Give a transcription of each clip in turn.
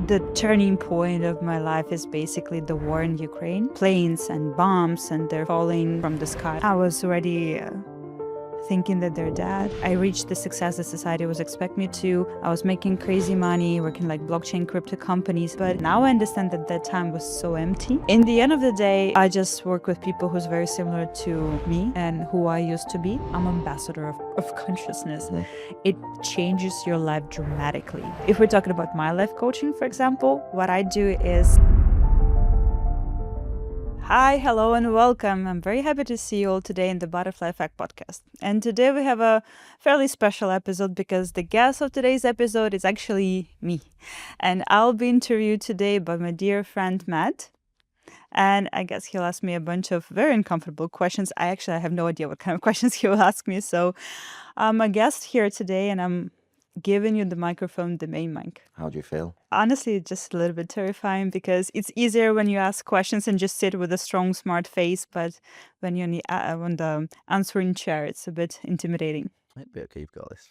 The turning point of my life is basically the war in Ukraine. Planes and bombs, and they're falling from the sky. I was already thinking that they're dead. I reached the success that society was expecting me to. I was making crazy money, working like blockchain crypto companies, but now I understand that that time was so empty. In the end of the day, I just work with people who's very similar to me and who I used to be. I'm ambassador of consciousness. It changes your life dramatically. If we're talking about my life coaching, for example, what I do is hi, hello, and welcome. I'm very happy to see you all today in the Butterfly Effect podcast. And today we have a fairly special episode because the guest of today's episode is actually me. And I'll be interviewed today by my dear friend Matt. And I guess he'll ask me a bunch of very uncomfortable questions. I have no idea what kind of questions he will ask me. So I'm a guest here today and I'm giving you the microphone, the main mic. How do you feel? Honestly, it's just a little bit terrifying because it's easier when you ask questions and just sit with a strong, smart face. But when you're on the answering chair, it's a bit intimidating. Might be okay, you've got this.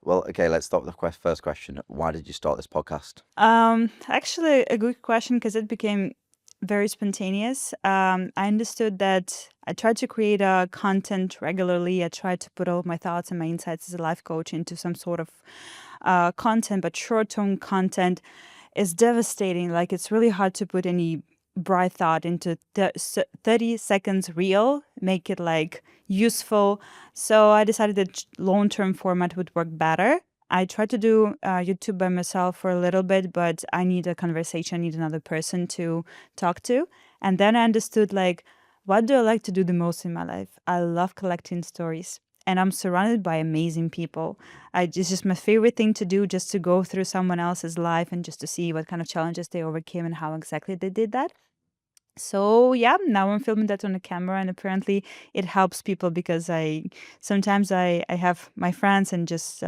Well, okay, let's start with the first question. Why did you start this podcast? Actually, a good question because it became very spontaneous. I understood that I tried to create content regularly. I tried to put all of my thoughts and my insights as a life coach into some sort of content, but short-term content is devastating. Like, it's really hard to put any bright thought into 30 seconds reel, make it like useful. So I decided that long-term format would work better. I tried to do YouTube by myself for a little bit, but I need a conversation, I need another person to talk to. And then I understood, like, what do I like to do the most in my life? I love collecting stories. And I'm surrounded by amazing people. It's just my favorite thing to do, just to go through someone else's life and just to see what kind of challenges they overcame and how exactly they did that. So yeah, now I'm filming that on a camera, and apparently it helps people because sometimes I have my friends and just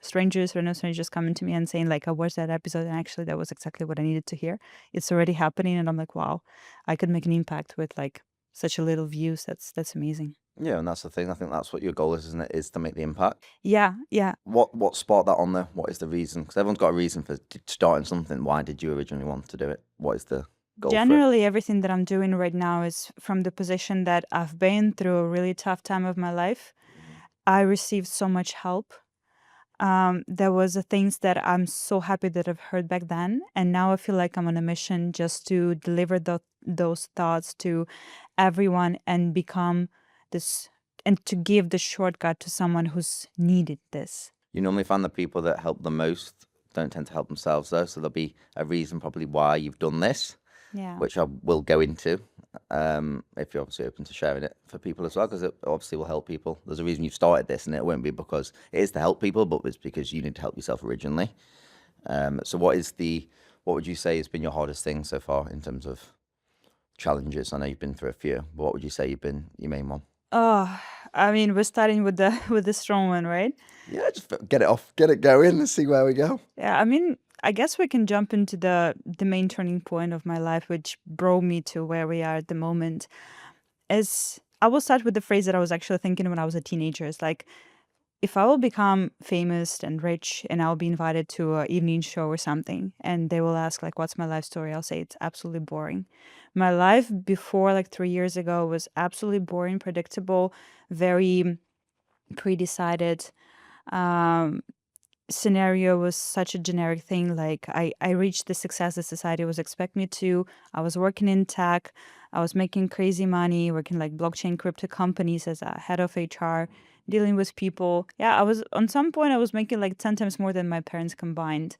strangers or no strangers coming to me and saying like, I watched that episode and actually that was exactly what I needed to hear. It's already happening, and I'm like, wow, I could make an impact with like such a little views. That's amazing. Yeah, and that's the thing. I think that's what your goal is, isn't it? Is to make the impact. Yeah. What sparked that on there? What is the reason? Because everyone's got a reason for starting something. Why did you originally want to do it? What is the goal for it? Generally, everything that I'm doing right now is from the position that I've been through a really tough time of my life. I received so much help. There was things that I'm so happy that I've heard back then, and now I feel like I'm on a mission just to deliver those thoughts to everyone and become this, and to give the shortcut to someone who's needed this. You normally find the people that help the most don't tend to help themselves, though. So there'll be a reason probably why you've done this, Yeah. which I will go into if you're obviously open to sharing it for people as well, because it obviously will help people. There's a reason you've started this, and it won't be because it is to help people, but it's because you need to help yourself originally. So what would you say has been your hardest thing so far in terms of challenges? I know you've been through a few, but what would you say you've been your main one? Oh, I mean, we're starting with the strong one, right? Yeah, just get it going, and see where we go. Yeah, I mean, I guess we can jump into the main turning point of my life, which brought me to where we are at the moment. Is I will start with the phrase that I was actually thinking when I was a teenager. It's like, if I will become famous and rich and I'll be invited to an evening show or something, and they will ask like, what's my life story? I'll say it's absolutely boring. My life before like 3 years ago was absolutely boring, predictable, very pre-decided. Um, Scenario was such a generic thing. Like, I reached the success that society was expecting me to. I was working in tech. I was making crazy money, working like blockchain crypto companies as a head of HR, dealing with people. Yeah, on some point I was making like 10 times more than my parents combined.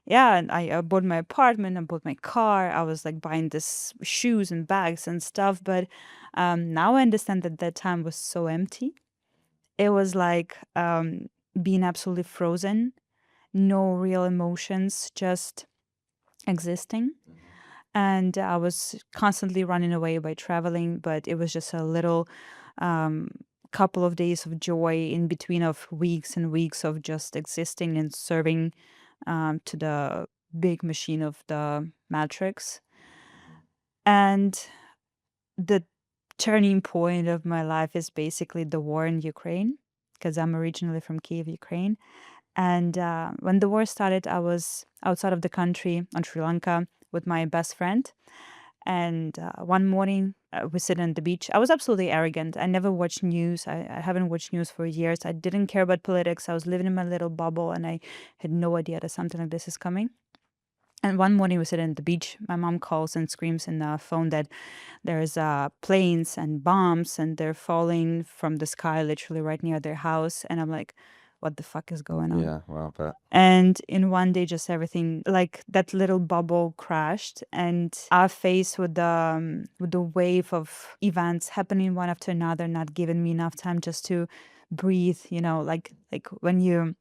Yeah, and I bought my apartment, I bought my car. I was like buying this shoes and bags and stuff. But now I understand that that time was so empty. It was like being absolutely frozen, no real emotions, just existing. And I was constantly running away by traveling, but it was just a little um, couple of days of joy in between of weeks and weeks of just existing and serving to the big machine of the matrix. And the turning point of my life is basically the war in Ukraine, because I'm originally from Kiev, Ukraine. And when the war started, I was outside of the country on Sri Lanka with my best friend. And one morning, we sit on the beach. I was absolutely arrogant. I never watched news. I haven't watched news for years. I didn't care about politics. I was living in my little bubble, and I had no idea that something like this is coming. And one morning, we sit on the beach. My mom calls and screams in the phone that there's planes and bombs, and they're falling from the sky, literally right near their house. And I'm like, what the fuck is going on? Yeah, well, but And in one day, just everything, like that little bubble crashed, and our face with the wave of events happening one after another, not giving me enough time just to breathe. Like when you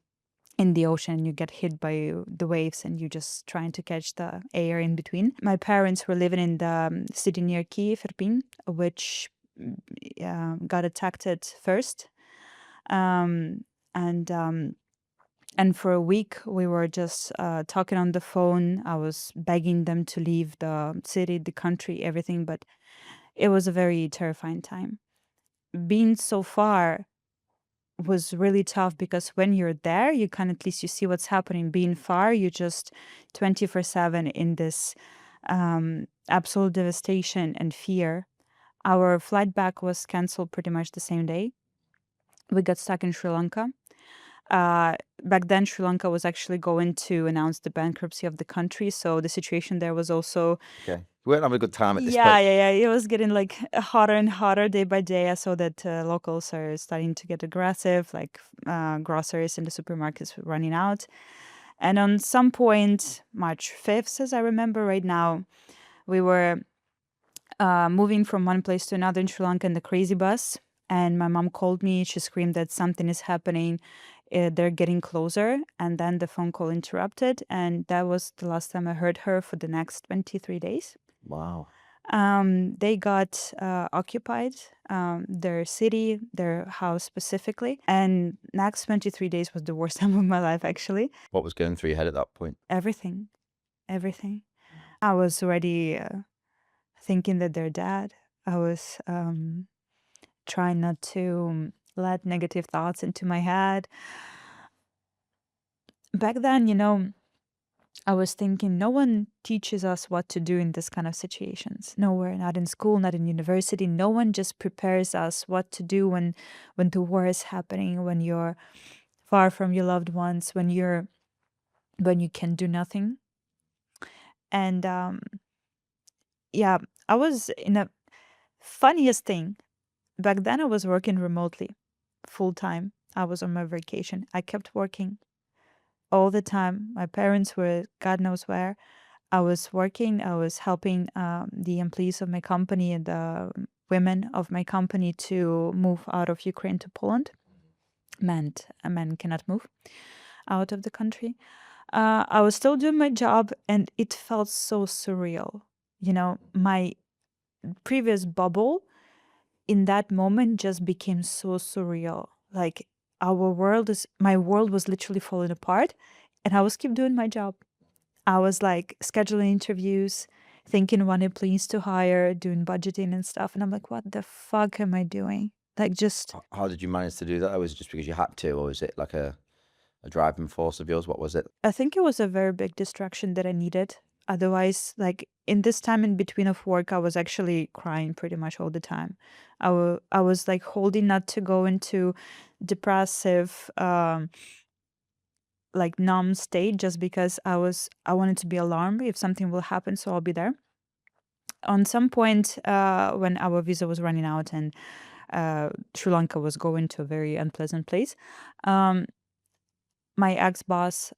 in the ocean, you get hit by the waves, and you're just trying to catch the air in between. My parents were living in the city near Kiev, Irpin, which got attacked at first. Um, and and for a week, we were just talking on the phone. I was begging them to leave the city, the country, everything, but it was a very terrifying time. Being so far was really tough because when you're there, you can at least you see what's happening. Being far, you just 24/7 in this absolute devastation and fear. Our flight back was canceled pretty much the same day. We got stuck in Sri Lanka. Back then, Sri Lanka was actually going to announce the bankruptcy of the country, so the situation there was also okay. We weren't having a good time at this yeah, point. yeah, yeah. It was getting like hotter and hotter day by day. I saw that locals are starting to get aggressive, like groceries in the supermarkets were running out. And on some point, March 5th, as I remember right now, we were moving from one place to another in Sri Lanka in the crazy bus. And my mom called me. She screamed that something is happening. They're getting closer. And then the phone call interrupted. And that was the last time I heard her for the next 23 days. Wow. They got occupied, their city, their house specifically. And next 23 days was the worst time of my life, actually. What was going through your head at that point? Everything, everything. I was already thinking that they're dead. I was trying not to let negative thoughts into my head. Back then, I was thinking no one teaches us what to do in this kind of situations. Nowhere, not in school, not in university. No one just prepares us what to do when the war is happening, when you're far from your loved ones, when you can do nothing. And yeah, I was in a funniest thing. Back then I was working remotely, full time. I was on my vacation. I kept working all the time. My parents were God knows where. I was working, I was helping the employees of my company and the women of my company to move out of Ukraine to Poland. Meant a man cannot move out of the country. I was still doing my job, and it felt so surreal. My previous bubble in that moment just became so surreal. Like my world was literally falling apart, and I was keep doing my job. I was like scheduling interviews, thinking what employees to hire, doing budgeting and stuff. And I'm like, what the fuck am I doing? Like, just, How did you manage to do that? Or was it just because you had to, or was it like a driving force of yours? What was it? I think it was a very big distraction that I needed. Otherwise, like in this time in between of work, I was actually crying pretty much all the time. I was like holding not to go into depressive, like numb state just because I wanted to be alarmed if something will happen, so I'll be there. On some point, when our visa was running out and Sri Lanka was going to a very unpleasant place. Um, my ex boss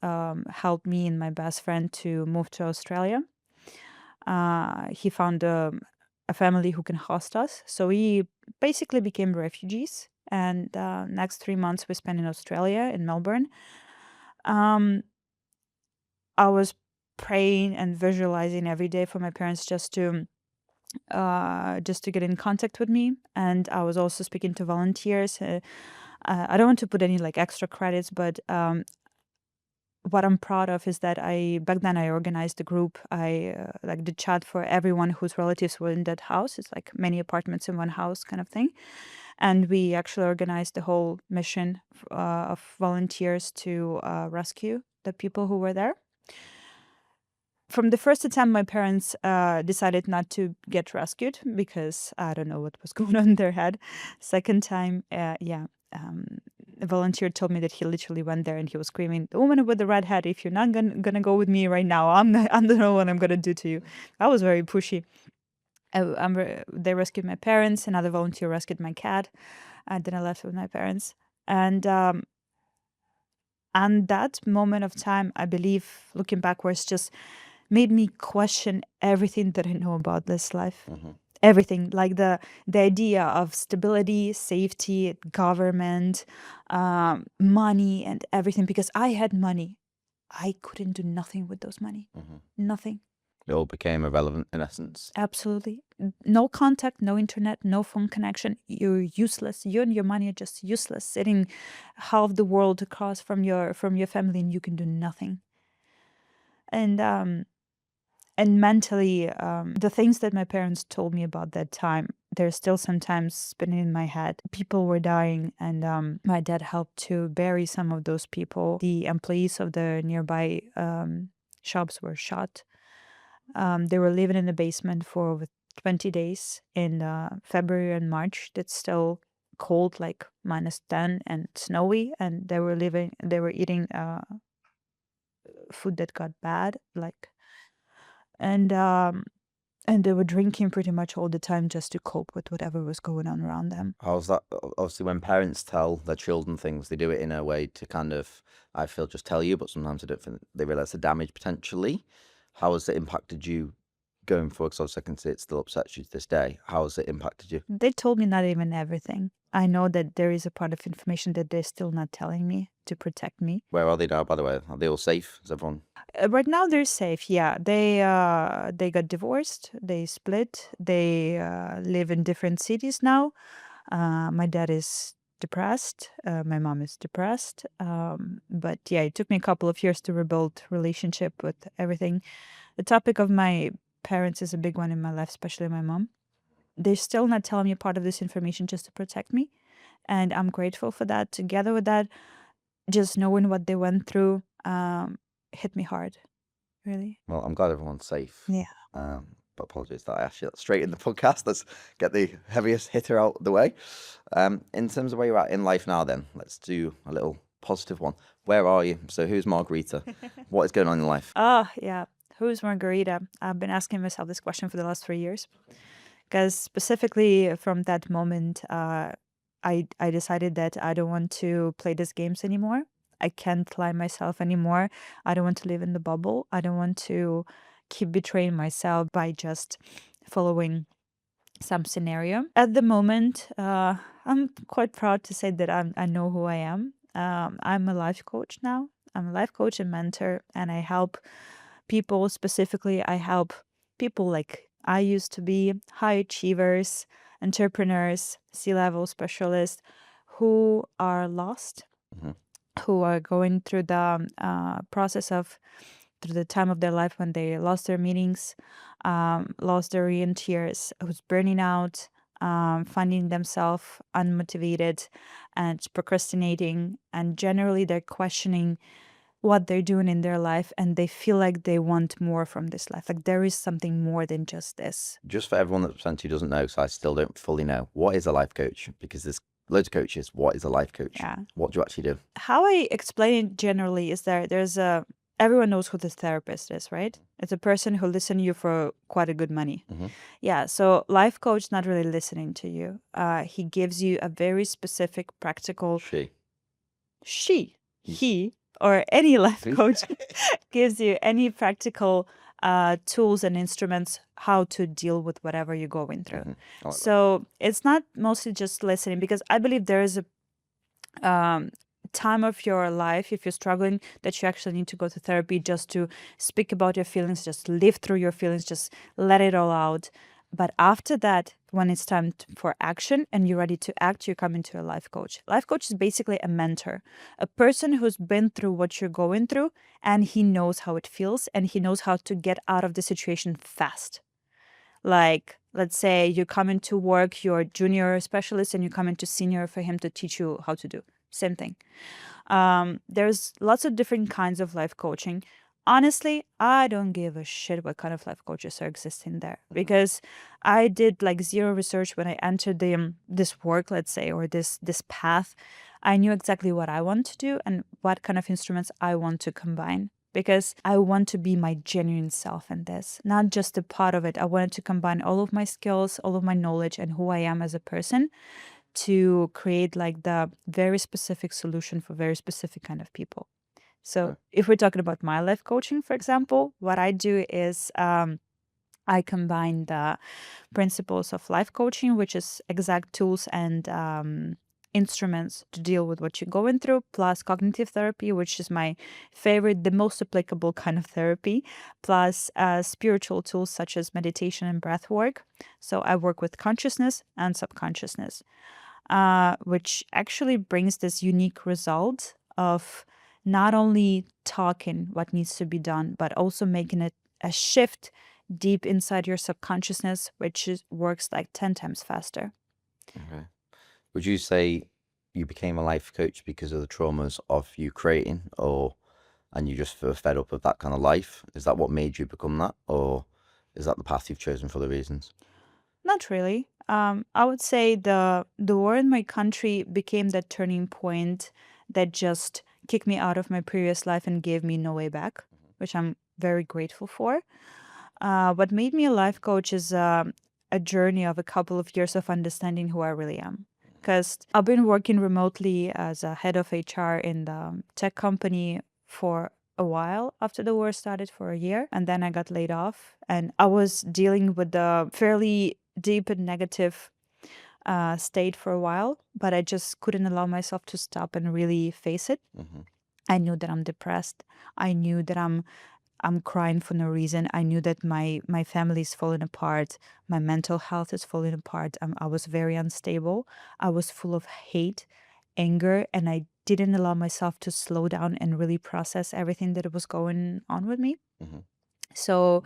helped me and my best friend to move to Australia. He found a family who can host us. So we basically became refugees. And next 3 months we spent in Australia, in Melbourne. Um, I was praying and visualizing every day for my parents just to get in contact with me. And I was also speaking to volunteers. I don't want to put any like extra credits, but what I'm proud of is that back then I organized a group. I like did chat for everyone whose relatives were in that house. It's like many apartments in one house kind of thing. And we actually organized the whole mission of volunteers to rescue the people who were there. From the first attempt, my parents decided not to get rescued because I don't know what was going on in their head. Second time, a volunteer told me that he literally went there and he was screaming, "The woman with the red hat, if you're not gonna go with me right now, I don't know what I'm gonna do to you." I was very pushy. They rescued my parents. Another volunteer rescued my cat. Then I left with my parents. And that moment of time, I believe, looking backwards, just made me question everything that I know about this life. Everything, like the idea of stability, safety, government, money, and everything. Because I had money, I couldn't do nothing with those money. Nothing. It all became irrelevant in essence. Absolutely. No contact, no internet, no phone connection. You're useless. You and your money are just useless. Sitting half the world across from your family, and you can do nothing. And mentally, the things that my parents told me about that time, they're still sometimes spinning in my head. People were dying, and my dad helped to bury some of those people. The employees of the nearby shops were shot. They were living in the basement for over 20 days in February and March. That's still cold, like -10 and snowy. And they were eating food that got bad, like, and they were drinking pretty much all the time just to cope with whatever was going on around them. How's that? Obviously, when parents tell their children things, they do it in a way to kind of, I feel, just tell you, but sometimes I don't think they realize the damage potentially. How has it impacted you going forward? Because obviously I can see it still upsets you to this day. How has it impacted you? They told me not even everything. I know that there is a part of information that they're still not telling me to protect me. Where are they now, by the way? Are they all safe? Is everyone? Right now they're safe. Yeah, they got divorced. They split. They live in different cities now. My dad is depressed. My mom is depressed. But yeah, it took me a couple of years to rebuild relationship with everything. The topic of my parents is a big one in my life, especially my mom. They're still not telling me part of this information just to protect me, and I'm grateful for that. Together with that, just knowing what they went through hit me hard. Really. Well, I'm glad everyone's safe. Yeah. But apologies that I asked you that straight in the podcast. Let's get the heaviest hitter out of the way. In terms of where you're at in life now, then, let's do a little positive one. Where are you? So, who's Margarita? What is going on in life? Oh, yeah. Who's Margarita? I've been asking myself this question for the last 3 years. Because specifically from that moment, I decided that I don't want to play these games anymore. I can't lie myself anymore. I don't want to live in the bubble. I don't want to keep betraying myself by just following some scenario. At the moment, I'm quite proud to say that I know who I am. I'm a life coach now. I'm a life coach and mentor, and I help people. Specifically, I help people like I used to be, high achievers, entrepreneurs, C-level specialists who are lost, who are going through the process of through the time of their life when they lost their meanings, lost their orienters, who's burning out, finding themselves unmotivated and procrastinating, and generally they're questioning what they're doing in their life, and they feel like they want more from this life. Like there is something more than just this. Just for everyone that potentially doesn't know, because I still don't fully know, what is a life coach? Because there's loads of coaches. What is a life coach? Yeah. What do you actually do? How I explain it generally is there's a everyone knows who the therapist is, right? It's a person who listens to you for quite a good money. Yeah, so life coach not really listening to you. He gives you a very specific, practical. He, or any life coach gives you any practical tools and instruments how to deal with whatever you're going through. So it's not mostly just listening, because I believe there is a time of your life, if you're struggling, that you actually need to go to therapy just to speak about your feelings, just live through your feelings, just let it all out. But after that, when it's time for action and you're ready to act, you come into a life coach. Life coach is basically a mentor, a person who's been through what you're going through, and he knows how it feels and he knows how to get out of the situation fast. Like, let's say you come into work, you're a junior specialist, and you come into senior for him to teach you how to do. Same thing. There's lots of different kinds of life coaching. Honestly, I don't give a shit what kind of life coaches are existing there because I did like zero research when I entered this work, let's say, or this path. I knew exactly what I want to do and what kind of instruments I want to combine because I want to be my genuine self in this, not just a part of it. I wanted to combine all of my skills, all of my knowledge, and who I am as a person to create like the very specific solution for very specific kind of people. So Okay. if we're talking about my life coaching, for example, what I do is I combine the principles of life coaching, which is exact tools and instruments to deal with what you're going through, plus cognitive therapy, which is my favorite, the most applicable kind of therapy, plus spiritual tools such as meditation and breath work. So I work with consciousness and subconsciousness, which actually brings this unique result of not only talking what needs to be done, but also making it a shift deep inside your subconsciousness, which works like 10 times faster. Okay. Would you say you became a life coach because of the traumas of you creating, or and you just were fed up of that kind of life? Is that what made you become that, or is that the path you've chosen for the reasons? Not really. I would say the war in my country became that turning point that just kicked me out of my previous life and gave me no way back, which I'm very grateful for. What made me a life coach is a journey of a couple of years of understanding who I really am. Because I've been working remotely as a head of HR in the tech company for a while after the war started, for a year. And then I got laid off. And I was dealing with the fairly deep and negative state for a while, but I just couldn't allow myself to stop and really face it. Mm-hmm. I knew that I'm depressed. I knew that I'm crying for no reason. I knew that my family is falling apart. My mental health is falling apart. I was very unstable. I was full of hate, anger, and I didn't allow myself to slow down and really process everything that was going on with me. Mm-hmm. So,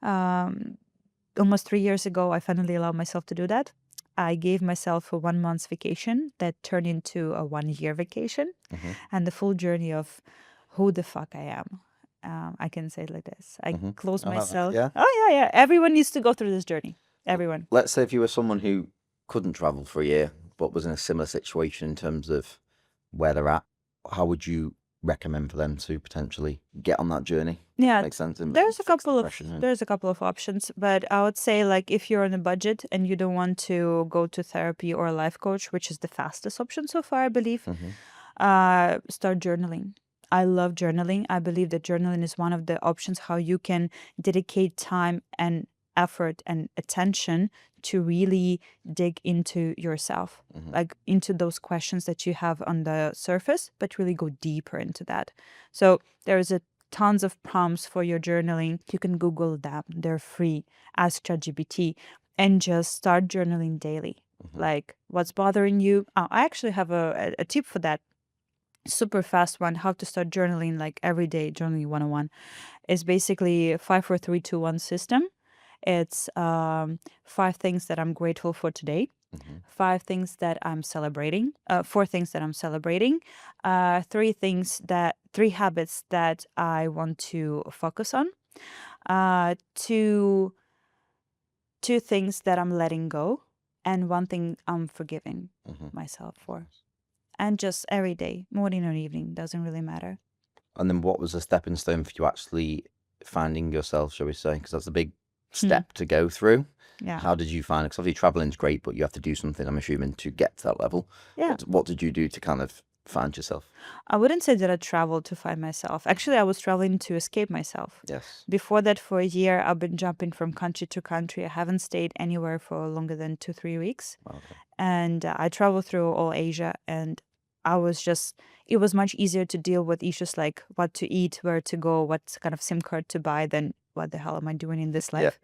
um, almost 3 years ago, I finally allowed myself to do that. I gave myself a 1 month's vacation that turned into a 1 year vacation Mm-hmm. and the full journey of who the fuck I am. I can say it like this. I Mm-hmm. close I like that. myself. Yeah. Oh, yeah, yeah. Everyone needs to go through this journey. Everyone. Let's say if you were someone who couldn't travel for a year, but was in a similar situation in terms of where they're at, how would you recommend for them to potentially get on that journey? Yeah, Makes sense and there's a fix couple of depression. And there's a couple of options, but I would say like if you're on a budget and you don't want to go to therapy or a life coach, which is the fastest option so far, I believe, mm-hmm. start journaling. I love journaling. I believe that journaling is one of the options how you can dedicate time and effort and attention to really dig into yourself, Mm-hmm. like into those questions that you have on the surface, but really go deeper into that. So there's a tons of prompts for your journaling. You can Google them. They're free. Ask ChatGPT and just start journaling daily. Mm-hmm. Like what's bothering you. Oh, I actually have a tip for that, super fast one, how to start journaling like every day. Journaling 101 is basically 5 4 3 2 1 system. It's 5 things that I'm grateful for today, Mm-hmm. 5 things that I'm celebrating, 4 things that I'm celebrating, 3 habits that I want to focus on, two things that I'm letting go, and 1 thing I'm forgiving Mm-hmm. myself for. And just every day, morning or evening, doesn't really matter. And then what was a stepping stone for you actually finding yourself, shall we say? Because that's a big Hmm. step to go through. Yeah. How did you find it? Because obviously traveling's great, but you have to do something, I'm assuming, to get to that level. Yeah. What did you do to kind of find yourself? I wouldn't say that I traveled to find myself. Actually, I was traveling to escape myself. Yes. Before that, for a year, I've been jumping from country to country. I haven't stayed anywhere for longer than 2 3 weeks. Okay. And I traveled through all Asia, and it was much easier to deal with issues like what to eat, where to go, what kind of SIM card to buy than what the hell am I doing in this Yeah. life?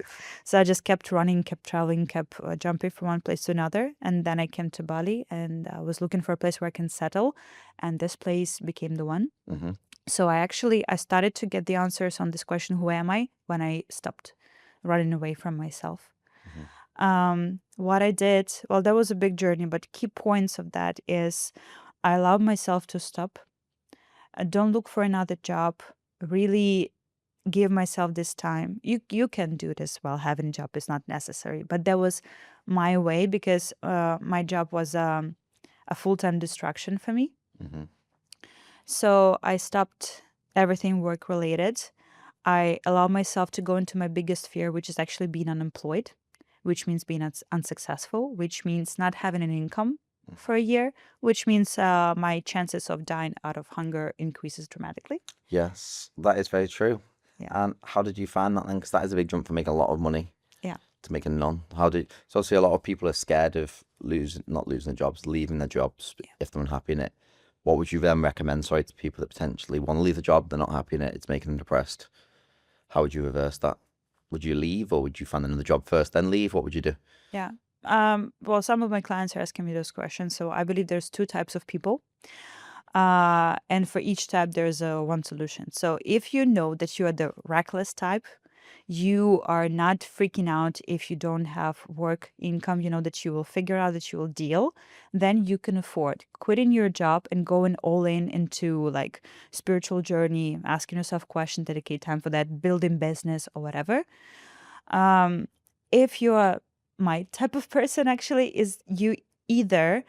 So I just kept running, kept traveling, kept jumping from one place to another. And then I came to Bali and I was looking for a place where I can settle. And this place became the one. Hmm. So I started to get the answers on this question, who am I, when I stopped running away from myself. Hmm. What I did, well, that was a big journey, but key points of that is I allowed myself to stop. Don't look for another job. Really give myself this time. You can do this while having a job is not necessary, but that was my way because my job was a full-time distraction for me. Hmm. So I stopped everything work related. I allowed myself to go into my biggest fear, which is actually being unemployed, which means being unsuccessful, which means not having an income for a year, which means my chances of dying out of hunger increases dramatically. Yes, that is very true. Yeah. And how did you find that then? Because that is a big jump from making a lot of money Yeah. to making none. So obviously a lot of people are scared of not losing their jobs, leaving their jobs if they're unhappy in it. What would you then recommend, sorry, to people that potentially want to leave the job, they're not happy in it, it's making them depressed? How would you reverse that? Would you leave or would you find another job first, then leave? What would you do? Yeah. Well, some of my clients are asking me those questions. So I believe there's two types of people. And for each type, there's a one solution. So if you know that you are the reckless type, you are not freaking out if you don't have work income, you know that you will figure out, that you will deal, then you can afford quitting your job and going all in into like spiritual journey, asking yourself questions, dedicate time for that, building business or whatever. Um, if you are my type of person, actually, is you either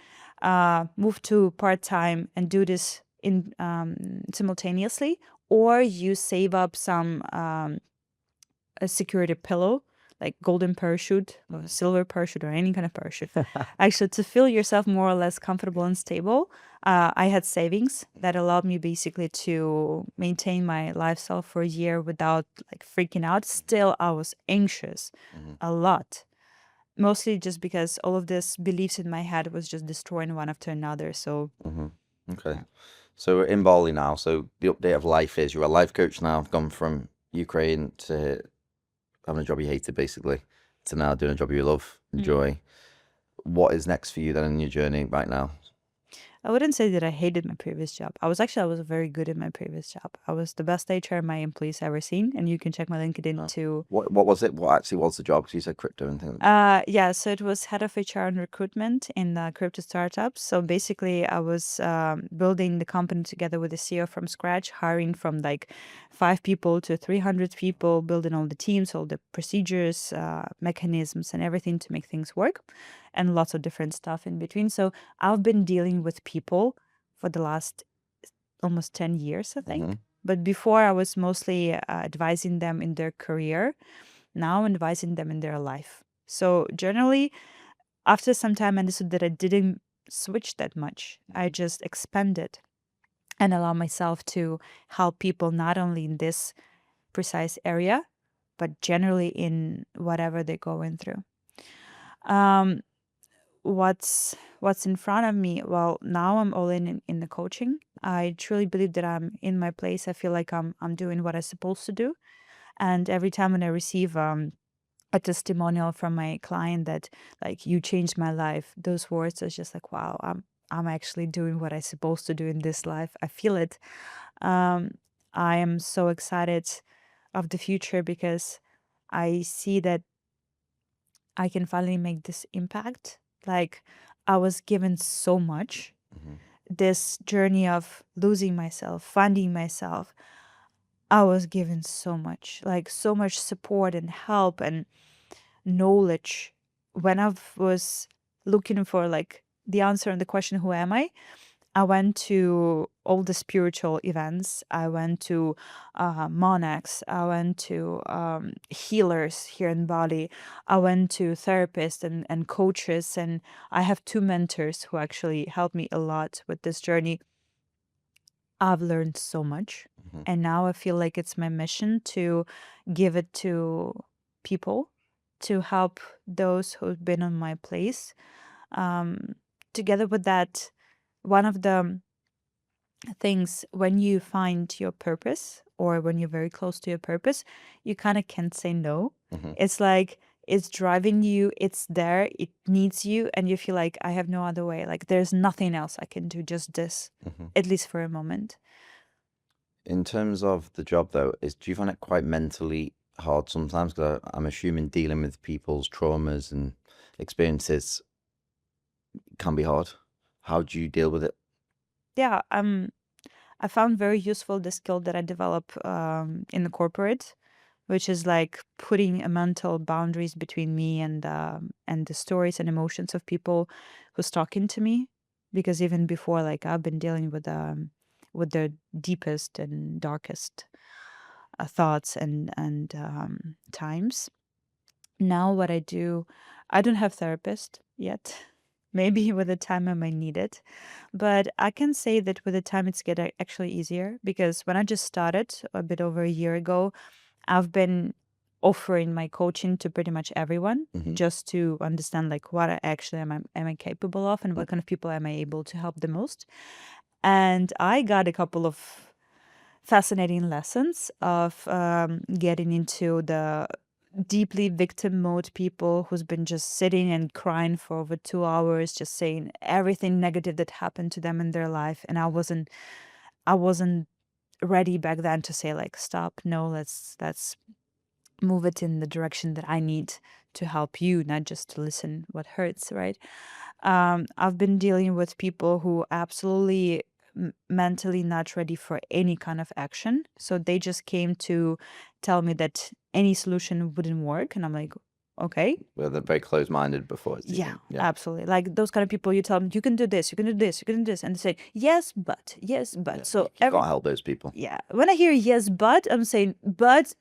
move to part time and do this in simultaneously, or you save up some a security pillow, like golden parachute or silver parachute or any kind of parachute, actually to feel yourself more or less comfortable and stable. I had savings that allowed me basically to maintain my lifestyle for a year without like freaking out. Still, I was anxious Hmm. a lot, mostly just because all of this beliefs in my head was just destroying one after another. So Hmm. Okay. yeah. So we're in Bali now. So the update of life is you're a life coach now. I've gone from Ukraine to having a job you hated, basically, to now doing a job you love, Mm. enjoy. What is next for you then in your journey right now? I wouldn't say that I hated my previous job. I was very good at my previous job. I was the best HR my employees ever seen, and you can check my LinkedIn No. to. What was it? What actually was the job? Because you said crypto and things. Yeah, so it was head of HR and recruitment in crypto startups. So basically, I was building the company together with the CEO from scratch, hiring from like 5 people to 300 people, building all the teams, all the procedures, mechanisms, and everything to make things work, and lots of different stuff in between. So I've been dealing with people for the last almost 10 years, I Hmm. think. But before, I was mostly advising them in their career. Now I'm advising them in their life. So generally, after some time, I understood that I didn't switch that much. I just expanded and allow myself to help people not only in this precise area, but generally in whatever they're going through. Um, what's in front of me? Well, now I'm all in the coaching. I truly believe that I'm in my place. I feel like I'm doing what I'm supposed to do. And every time when I receive a testimonial from my client that like you changed my life, those words are just like wow, I'm actually doing what I'm supposed to do in this life. I feel it. um I am so excited of the future because I see that I can finally make this impact. Like I was given so much, Hmm. this journey of losing myself, finding myself. I was given so much, like so much support and help and knowledge. When I was looking for like the answer on the question, who am I went to all the spiritual events. I went to monarchs. I went to healers here in Bali. I went to therapists and coaches. And I have two mentors who actually helped me a lot with this journey. I've learned so much. Hmm. And now I feel like it's my mission to give it to people, to help those who've been on my place. Um, Together with that, one of the things when you find your purpose or when you're very close to your purpose, you kind of can't say no. Hmm. It's like it's driving you, it's there, it needs you, and you feel like I have no other way. Like there's nothing else I can do, just this, Hmm. at least for a moment. In terms of the job, though, do you find it quite mentally hard sometimes? Because I'm assuming dealing with people's traumas and experiences can be hard. How do you deal with it? Yeah, I found very useful the skill that I develop in the corporate, which is like putting a mental boundaries between me and the stories and emotions of people who's talking to me. Because even before, like I've been dealing with the deepest and darkest thoughts and times. Now, what I do, I don't have therapist yet. Maybe with the time I might need it, but I can say that with the time it's get actually easier because when I just started a bit over a year ago, I've been offering my coaching to pretty much everyone Hmm. just to understand like what I actually am I capable of and what kind of people am I able to help the most. And I got a couple of fascinating lessons of getting into the deeply victim mode people who's been just sitting and crying for over 2 hours, just saying everything negative that happened to them in their life. And I wasn't ready back then to say like stop, no, let's move it in the direction that I need to help you, not just to listen what hurts, right? I've been dealing with people who absolutely mentally not ready for any kind of action. So they just came to tell me that any solution wouldn't work. And I'm like, okay, Well, they're very closed-minded before it's yeah, even. Yeah, absolutely. Like those kind of people, you tell them, you can do this, you can do this, you can do this. And they say, yes, but, yes, yeah. but. You, So you can't help those people. yeah, when I hear yes, but, I'm saying, but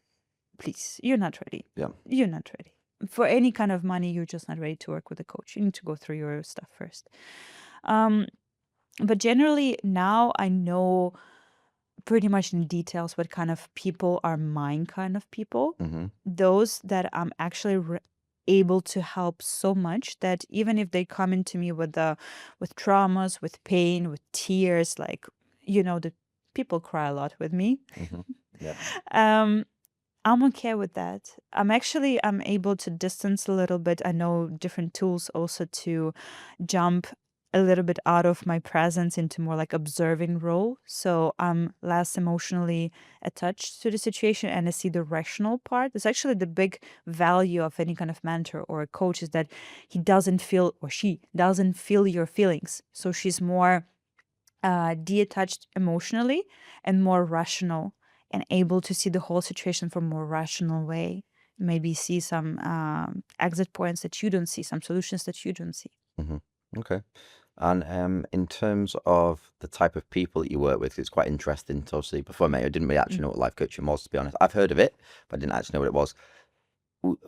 please, you're not ready. Yeah. You're not ready. For any kind of money, you're just not ready to work with a coach. You need to go through your stuff first. Um, but generally, now I know pretty much in details what kind of people are mine kind of people. Hmm. Those that I'm actually able to help so much that even if they come into me with traumas, with pain, with tears, like the people cry a lot with me. Hmm. Yeah. um I'm okay with that. I'm able to distance a little bit. I know different tools also to jump a little bit out of my presence into more like observing role. So I'm less emotionally attached to the situation and I see the rational part. It's actually the big value of any kind of mentor or a coach is that he doesn't feel or she doesn't feel your feelings. So she's more detached emotionally and more rational and able to see the whole situation from a more rational way, maybe see some exit points that you don't see, some solutions that you don't see. Hmm. Okay. And in terms of the type of people that you work with, it's quite interesting. To obviously, before I met you, I didn't really actually Mm. know what life coaching was, to be honest. I've heard of it, but I didn't actually know what it was.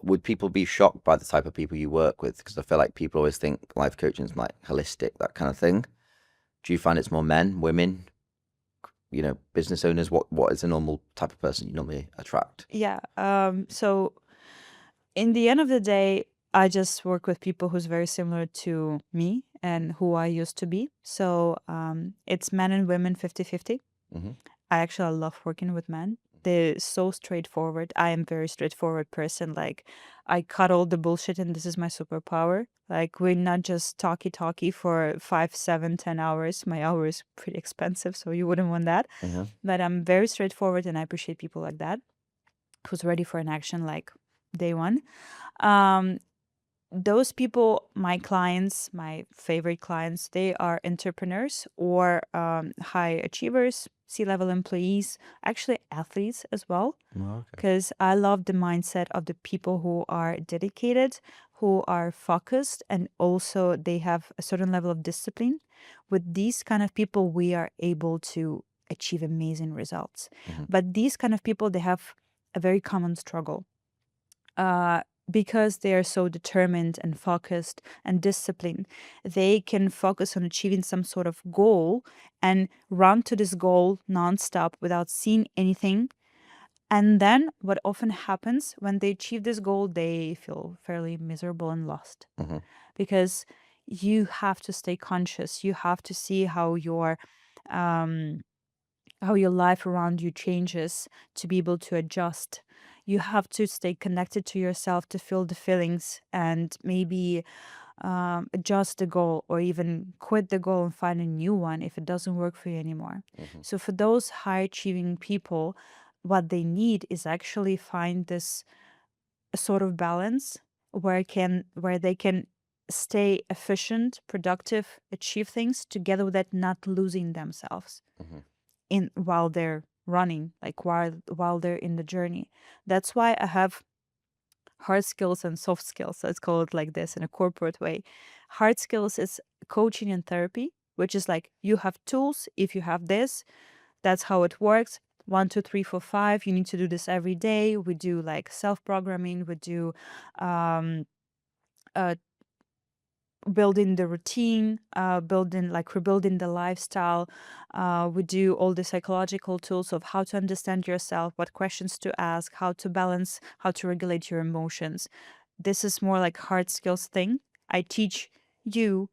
Would people be shocked by the type of people you work with? Because I feel like people always think life coaching is like holistic, that kind of thing. Do you find it's more men, women, business owners? What is a normal type of person you normally attract? Yeah. So in the end of the day, I just work with people who's very similar to me and who I used to be. So it's men and women 50-50. Hmm. I actually love working with men. They're so straightforward. I am very straightforward person. Like I cut all the bullshit and this is my superpower. Like we're not just talky for 5, 7, 10 hours. My hour is pretty expensive, so you wouldn't want that. Hmm. But I'm very straightforward and I appreciate people like that who's ready for an action like day one. Um, those people, my clients, my favorite clients, they are entrepreneurs or high achievers, C-level employees, actually athletes as well. Oh, okay. Because I love the mindset of the people who are dedicated, who are focused, and also they have a certain level of discipline. With these kind of people, we are able to achieve amazing results. Hmm. But these kind of people, they have a very common struggle uh, because they are so determined and focused and disciplined, they can focus on achieving some sort of goal and run to this goal nonstop without seeing anything. And then what often happens when they achieve this goal, they feel fairly miserable and lost Hmm. because you have to stay conscious. You have to see how your um, how your life around you changes to be able to adjust. You have to stay connected to yourself to feel the feelings and maybe adjust the goal or even quit the goal and find a new one if it doesn't work for you anymore. Hmm. So for those high achieving people, what they need is actually find this sort of balance where they can stay efficient, productive, achieve things together with that, not losing themselves Hmm. in while they're running, like while they're in the journey. That's why I have hard skills and soft skills. Let's call it like this in a corporate way. Hard skills is coaching and therapy, which is like you have tools. If you have this, that's how it works. 1, 2, 3, 4, 5. You need to do this every day. We do like self programming. We do um, uh, building the routine, building like rebuilding the lifestyle. We do all the psychological tools of how to understand yourself, what questions to ask, how to balance, how to regulate your emotions. This is more like hard skills thing. I teach you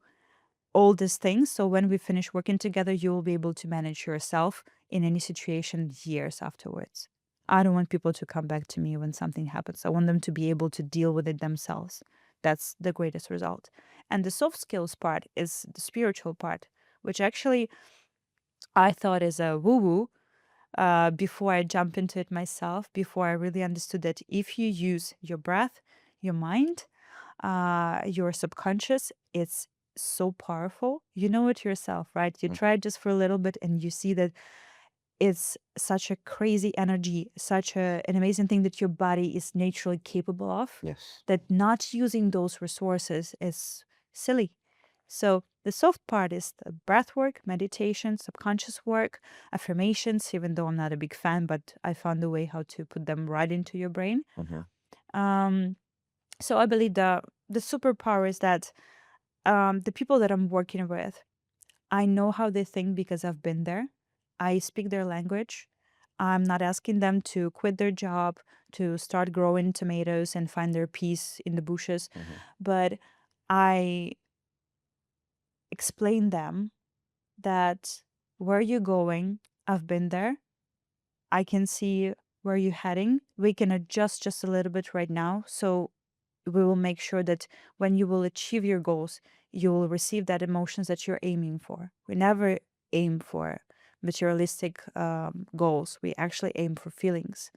all these things. So when we finish working together, you will be able to manage yourself in any situation years afterwards. I don't want people to come back to me when something happens. I want them to be able to deal with it themselves. That's the greatest result. And the soft skills part is the spiritual part, which actually I thought is a woo woo before I jump into it myself, before I really understood that if you use your breath, your mind, your subconscious, it's so powerful. You know it yourself, right? You try it just for a little bit and you see that it's such a crazy energy, such an amazing thing that your body is naturally capable of, Yes. that not using those resources is silly. So the soft part is the breath work, meditation, subconscious work, affirmations, even though I'm not a big fan, but I found a way how to put them right into your brain. Hmm. Um, so I believe the superpower is that the people that I'm working with, I know how they think because I've been there. I speak their language. I'm not asking them to quit their job, to start growing tomatoes and find their peace in the bushes, Hmm. but I explain them that where you're going, I've been there. I can see where you're heading. We can adjust just a little bit right now. So we will make sure that when you will achieve your goals, you will receive that emotions that you're aiming for. We never aim for materialistic goals. We actually aim for feelings.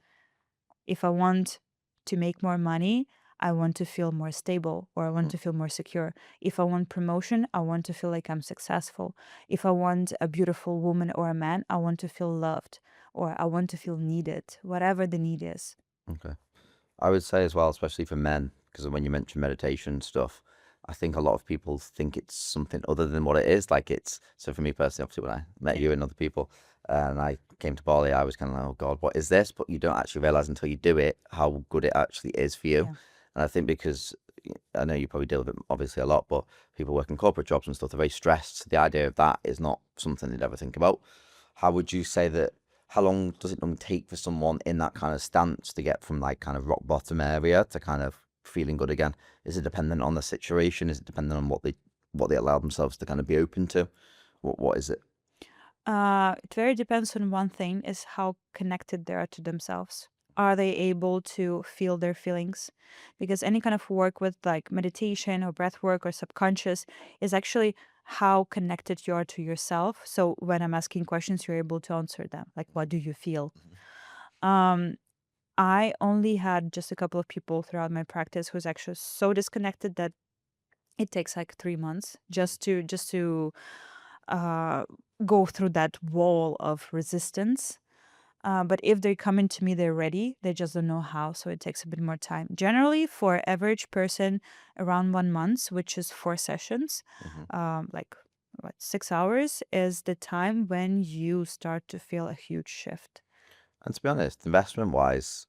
If I want to make more money, I want to feel more stable or I want to feel more secure. If I want promotion, I want to feel like I'm successful. If I want a beautiful woman or a man, I want to feel loved or I want to feel needed, whatever the need is. Okay. I would say as well, especially for men, because when you mention meditation stuff, I think a lot of people think it's something other than what it is. Like it's, so for me personally, obviously, when I met Yeah. you and other people and I came to Bali, I was kind of like, oh God, what is this? But you don't actually realize until you do it how good it actually is for you. Yeah. And I think because I know you probably deal with it obviously a lot, but people working corporate jobs and stuff, they're very stressed. The idea of that is not something they'd ever think about. How would you say that? How long does it normally take for someone in that kind of stance to get from like kind of rock bottom area to kind of feeling good again? Is it dependent on the situation? Is it dependent on what they allow themselves to kind of be open to? What is it? It very depends on one thing is how connected they are to themselves. Are they able to feel their feelings? Because any kind of work with like meditation or breath work or subconscious is actually how connected you are to yourself. So when I'm asking questions, you're able to answer them. Like, what do you feel? Um, I only had just a couple of people throughout my practice who's actually so disconnected that it takes like 3 months just to uh, go through that wall of resistance. But if they come into me, they're ready. They just don't know how, so it takes a bit more time. Generally, for average person, around 1 month, which is 4 sessions, Hmm. like what 6 hours, is the time when you start to feel a huge shift. And to be honest, investment wise,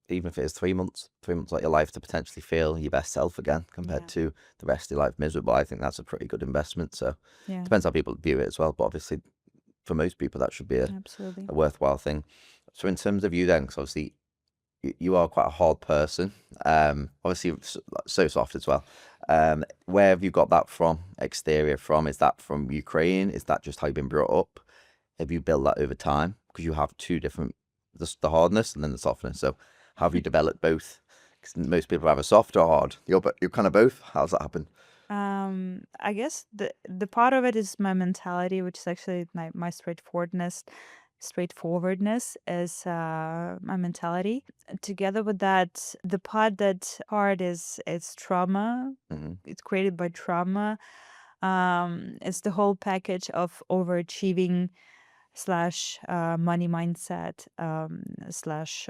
even if it is 3 months, 3 months like your life to potentially feel your best self again compared Yeah, to the rest of your life miserable, I think that's a pretty good investment. So yeah, depends how people view it as well. But obviously, for most people, that should be absolutely. a worthwhile thing. So in terms of you then, because obviously you are quite a hard person, obviously so soft as well. Where have you got that from? Exterior from? Is that from Ukraine? Is that just how you've been brought up? have you built that over time? Because you have two different, the hardness and then the softness. So how have you developed both? Because most people have a soft or hard. You're kind of both. How's that happen? I guess the part of it is my mentality, which is actually my straightforwardness is my mentality. Together with that, the part is trauma. Hmm. It's created by trauma. It's the whole package of overachieving slash money mindset slash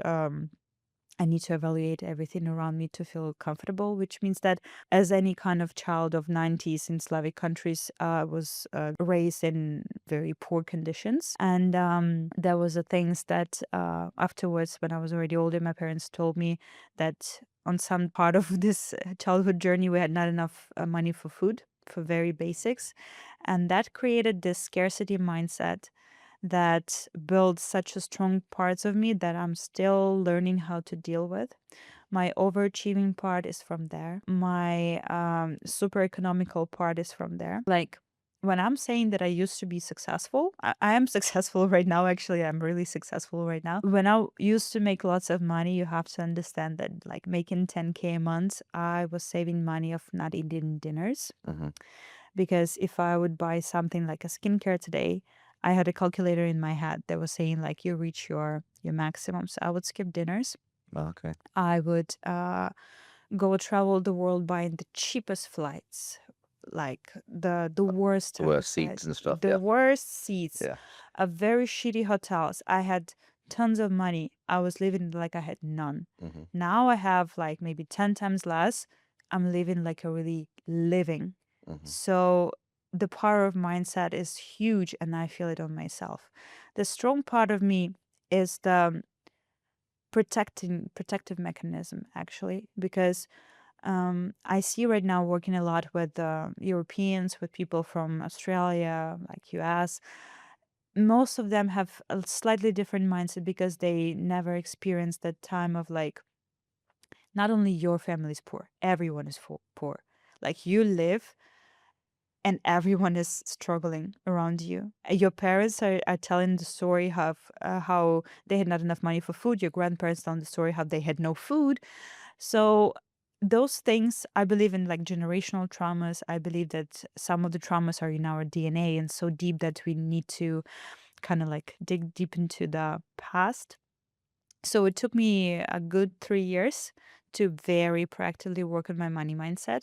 I need to evaluate everything around me to feel comfortable, which means that as any kind of child of 90s in Slavic countries, was raised in very poor conditions. And there was a things that afterwards, when I was already older, my parents told me that on some part of this childhood journey, we had not enough money for food, for very basics. And that created this scarcity mindset that built such a strong parts of me that I'm still learning how to deal with. My overachieving part is from there. My super economical part is from there. Like when I'm saying that I used to be successful, I am successful right now. Actually, I'm really successful right now. When I used to make lots of money, you have to understand that like making 10K a month, I was saving money of not eating dinners. Hmm. Because if I would buy something like a skincare today, I had a calculator in my head that was saying like you reach your maximum. So I would skip dinners. Okay. I would go travel the world buying the cheapest flights, like the worst The type of worst flight, seats and stuff. the Yeah. worst seats, Yeah. very shitty hotels. I had tons of money. I was living like I had none. Hmm. Now I have like maybe 10 times less. I'm living like a really living. Hmm. So the power of mindset is huge and I feel it on myself. The strong part of me is the protective mechanism actually because I see right now working a lot with Europeans, with people from Australia, like US. Most of them have a slightly different mindset because they never experienced that time of like, not only your family is poor, everyone is poor. Like you live and everyone is struggling around you. Your parents are telling the story of how they had not enough money for food. Your grandparents telling the story how they had no food. So those things, I believe in like generational traumas. I believe that some of the traumas are in our DNA and so deep that we need to kind of like dig deep into the past. So it took me a good 3 years to very proactively work on my money mindset,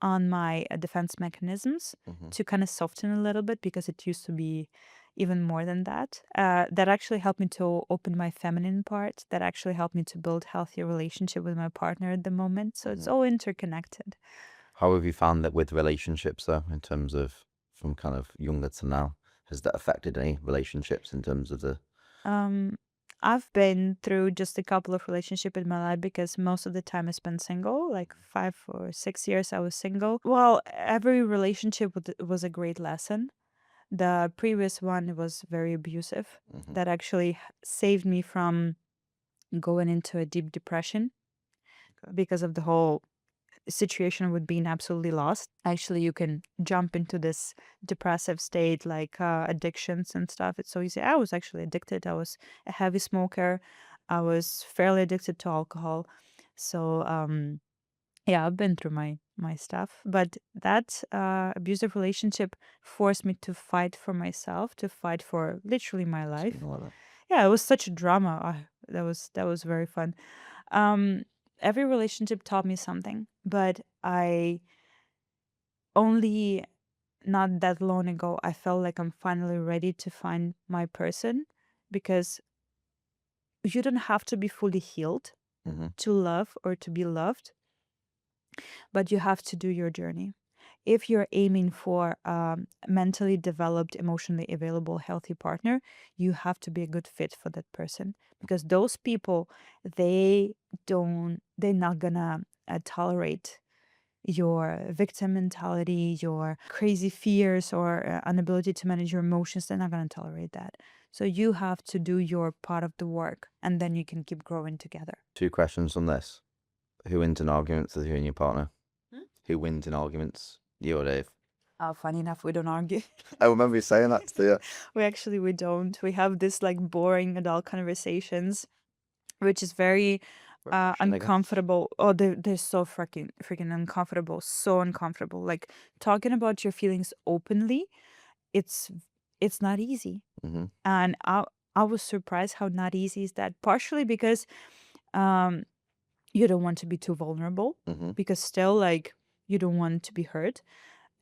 on my defense mechanisms Hmm. to kind of soften a little bit because it used to be even more than that. That actually helped me to open my feminine part. That actually helped me to build healthier relationship with my partner at the moment. So it's Hmm. all interconnected. How have you found that with relationships, though, in terms of from kind of younger to now? Has that affected any relationships in terms of the? Um, I've been through just a couple of relationships in my life because most of the time I spent single, like 5 or 6 years I was single. Well, every relationship was a great lesson. The previous one was very abusive. Hmm. That actually saved me from going into a deep depression Okay. because of the whole situation with being absolutely lost. Actually, you can jump into this depressive state like addictions and stuff. It's so easy. I was actually addicted. I was a heavy smoker. I was fairly addicted to alcohol. So yeah, I've been through my stuff. But that abusive relationship forced me to fight for myself, to fight for literally my life. Something like that. Yeah, it was such a drama. That was very fun. Um, every relationship taught me something, but I only not that long ago I felt like I'm finally ready to find my person because you don't have to be fully healed Hmm. to love or to be loved, but you have to do your journey. If you're aiming for a mentally developed, emotionally available, healthy partner, you have to be a good fit for that person because those people, they're not gonna tolerate your victim mentality, your crazy fears, or inability to manage your emotions. They're not gonna tolerate that. So you have to do your part of the work, and then you can keep growing together. Two questions on this. Who wins in arguments with you and your partner? Hmm? Who wins in arguments? You or Dave? Funny enough, we don't argue. I remember you saying that to you. We don't. We have this like boring adult conversations, which is very Refreshing, I guess. uncomfortable. Oh, they're so freaking uncomfortable. So uncomfortable. Like talking about your feelings openly, it's it's not easy. Mm-hmm. And I was surprised how not easy is that. Partially because um you don't want to be too vulnerable, Mm-hmm. because still like you don't want to be hurt.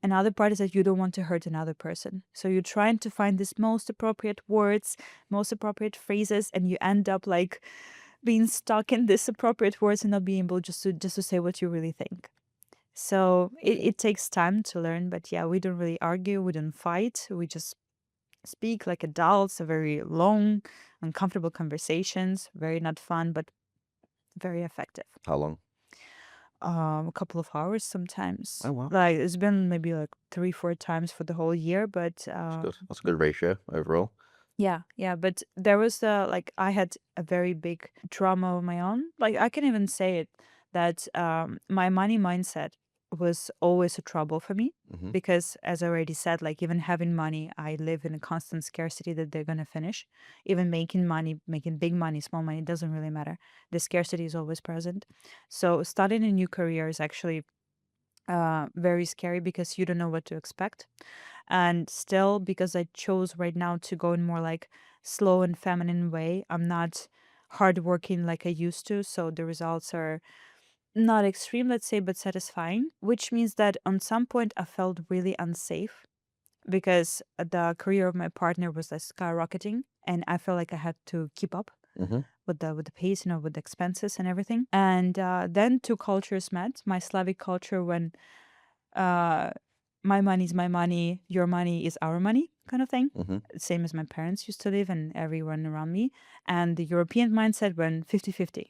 Another part is that you don't want to hurt another person. So you're trying to find this most appropriate words, most appropriate phrases, and you end up like being stuck in this appropriate words and not being able just to say what you really think. So it takes time to learn, but yeah, we don't really argue, we don't fight, we just speak like adults, a very long, uncomfortable conversations, very not fun, but very effective. How long? A couple of hours sometimes. Oh, wow. Like it's been maybe like 3-4 times for the whole year, but That's good. That's a good ratio overall. yeah, but there was like I had a very big trauma of my own. Like I can even say it that my money mindset was always a trouble for me, Mm-hmm. because as I already said, like even having money, I live in a constant scarcity that they're gonna finish. Even making money, making big money, small money, doesn't really matter. The scarcity is always present. So starting a new career is actually very scary because you don't know what to expect. And still, because I chose right now to go in more like slow and feminine way, I'm not hardworking like I used to. So the results are not extreme, let's say, but satisfying, which means that on some point I felt really unsafe because the career of my partner was like skyrocketing and I felt like I had to keep up Mm-hmm. with the pace, with the expenses and everything. And then two cultures met. My Slavic culture, when uh, my money is my money, your money is our money kind of thing. Mm-hmm. Same as my parents used to live and everyone around me. And the European mindset when 50-50.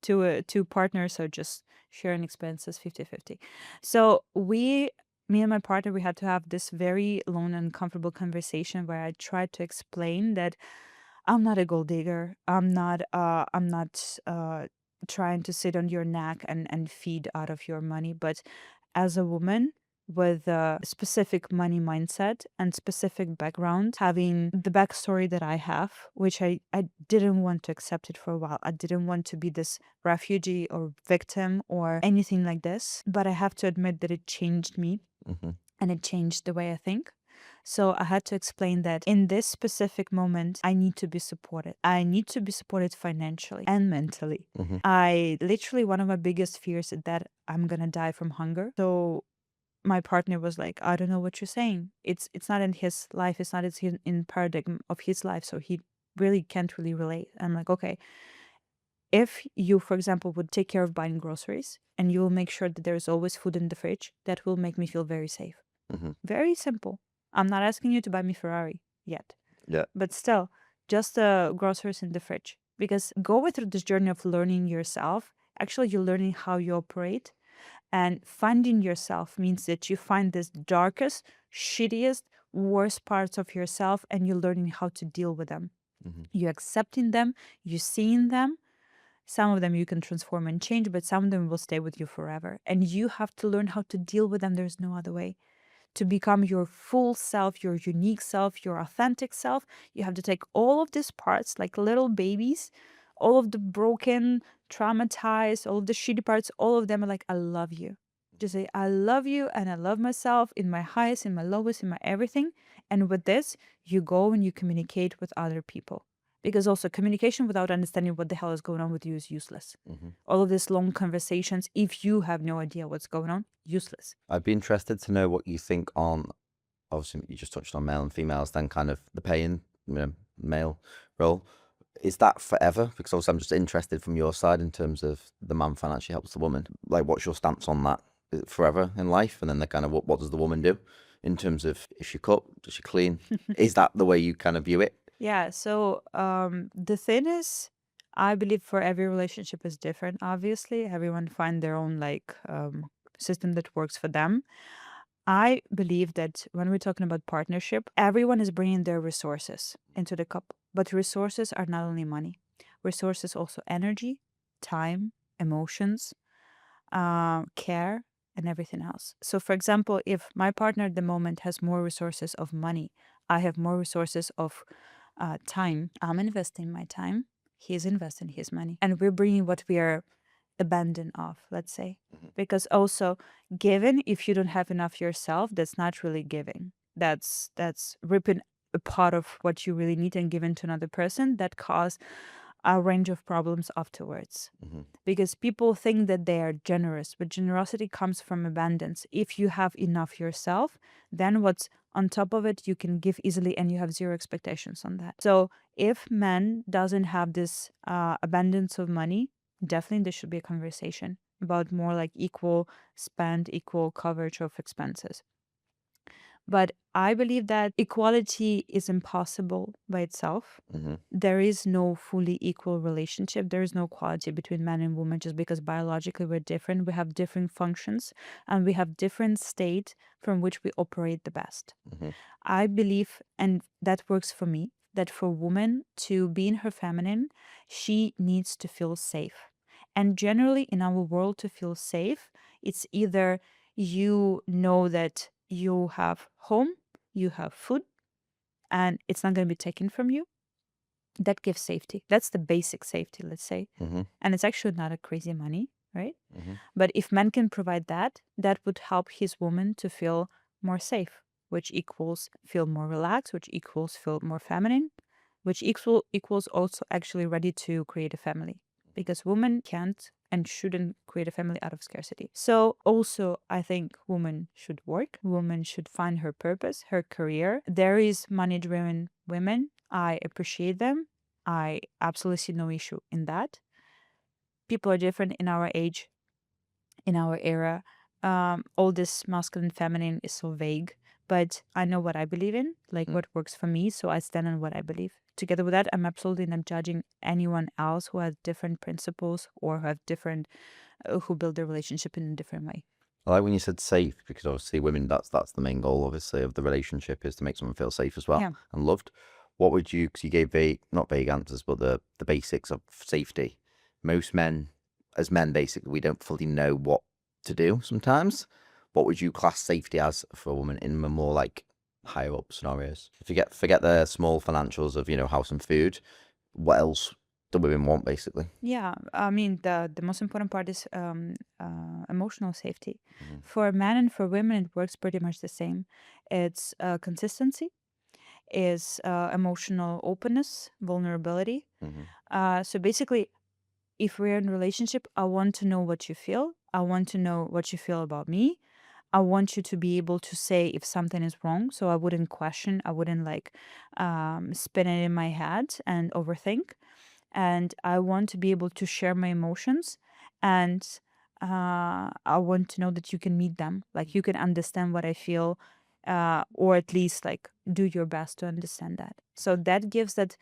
Two partners are just sharing expenses 50-50. So me and my partner, we had to have this very long and uncomfortable conversation where I tried to explain that I'm not a gold digger. I'm not trying to sit on your neck and feed out of your money. But as a woman with a specific money mindset and specific background, having the backstory that I have, which I didn't want to accept it for a while. I didn't want to be this refugee or victim or anything like this. But I have to admit that it changed me Mm-hmm. and it changed the way I think. So I had to explain that in this specific moment, I need to be supported. I need to be supported financially and mentally. Mm-hmm. I literally, one of my biggest fears is that I'm gonna die from hunger. So my partner was like, I don't know what you're saying. It's not in his life. It's not in paradigm of his life. So he really can't really relate. I'm like, okay, if you, for example, would take care of buying groceries and you will make sure that there's always food in the fridge, that will make me feel very safe. Mm-hmm. Very simple. I'm not asking you to buy me Ferrari yet, Yeah. but still, just groceries in the fridge. Because going through this journey of learning yourself, actually, you're learning how you operate. And finding yourself means that you find this darkest, shittiest, worst parts of yourself and you're learning how to deal with them. Mm-hmm. You're accepting them, you're seeing them. Some of them you can transform and change, but some of them will stay with you forever. And you have to learn how to deal with them. There's no other way to become your full self, your unique self, your authentic self. You have to take all of these parts like little babies, all of the broken, traumatized, all of the shitty parts, all of them are like, I love you. Just say, I love you and I love myself in my highest, in my lowest, in my everything. And with this, you go and you communicate with other people. Because also, communication without understanding what the hell is going on with you is useless. Mm-hmm. All of these long conversations, if you have no idea what's going on, useless. I'd be interested to know what you think on, obviously, you just touched on male and females, then kind of the paying, male role. Is that forever? Because also I'm just interested from your side in terms of the man financially helps the woman. Like, what's your stance on that? Is it forever in life? And then the kind of what does the woman do in terms of if she cook, does she clean? Is that the way you kind of view it? Yeah, so the thing is, I believe for every relationship is different, obviously. Everyone find their own like system that works for them. I believe that when we're talking about partnership, everyone is bringing their resources into the couple. But resources are not only money. Resources also energy, time, emotions, care. and everything else. So, for example, if my partner at the moment has more resources of money, I have more resources of time, I'm investing my time, he's investing his money, and we're bringing what we are abandoned of, let's say. Hmm. Because also, giving, if you don't have enough yourself, that's not really giving. That's ripping a part of what you really need and giving to another person that cause a range of problems afterwards. Hmm. Because people think that they are generous, but generosity comes from abundance. If you have enough yourself, then what's on top of it you can give easily, and you have zero expectations on that. So if man doesn't have this abundance of money, definitely there should be a conversation about more like equal spend, equal coverage of expenses. But I believe that equality is impossible by itself. Hmm. There is no fully equal relationship. There is no equality between men and women just because biologically we're different. We have different functions and we have different state from which we operate the best. Hmm. I believe, and that works for me, that for woman to be in her feminine, she needs to feel safe. And generally, in our world, to feel safe, it's either you know that you have home, you have food, and it's not going to be taken from you. That gives safety. That's the basic safety, let's say. Hmm. And it's actually not a crazy money, right? Hmm. But if men can provide that, that would help his woman to feel more safe, which equals feel more relaxed, which equals feel more feminine, which equals also actually ready to create a family. Because women can't and shouldn't create a family out of scarcity. So also I think women should work. Women should find her purpose, her career. There is money driven women. I appreciate them. I absolutely see no issue in that. People are different in our age, in our era. All this masculine, feminine is so vague, but I know what I believe in, like what works for me. So I stand on what I believe. Together with that, I'm absolutely not judging anyone else who has different principles or who have different, who build their relationship in a different way. I like when you said safe, because obviously women, that's the main goal, obviously, of the relationship, is to make someone feel safe as well Yeah. and loved. What would you, because you gave vague, not vague answers, but the basics of safety. Most men, as men, basically, we don't fully know what to do sometimes. What would you class safety as for a woman in the more like higher up scenarios? Forget the small financials of, house and food. What else do women want, basically? Yeah, I mean the most important part is emotional safety. Hmm. For men and for women, it works pretty much the same. It's consistency, is emotional openness, vulnerability. Hmm. So basically, if we're in a relationship, I want to know what you feel. I want to know what you feel about me. I want you to be able to say if something is wrong. So I wouldn't question. I wouldn't like spin it in my head and overthink. And I want to be able to share my emotions. And I want to know that you can meet them. Like you can understand what I feel, or at least like do your best to understand that. So that gives that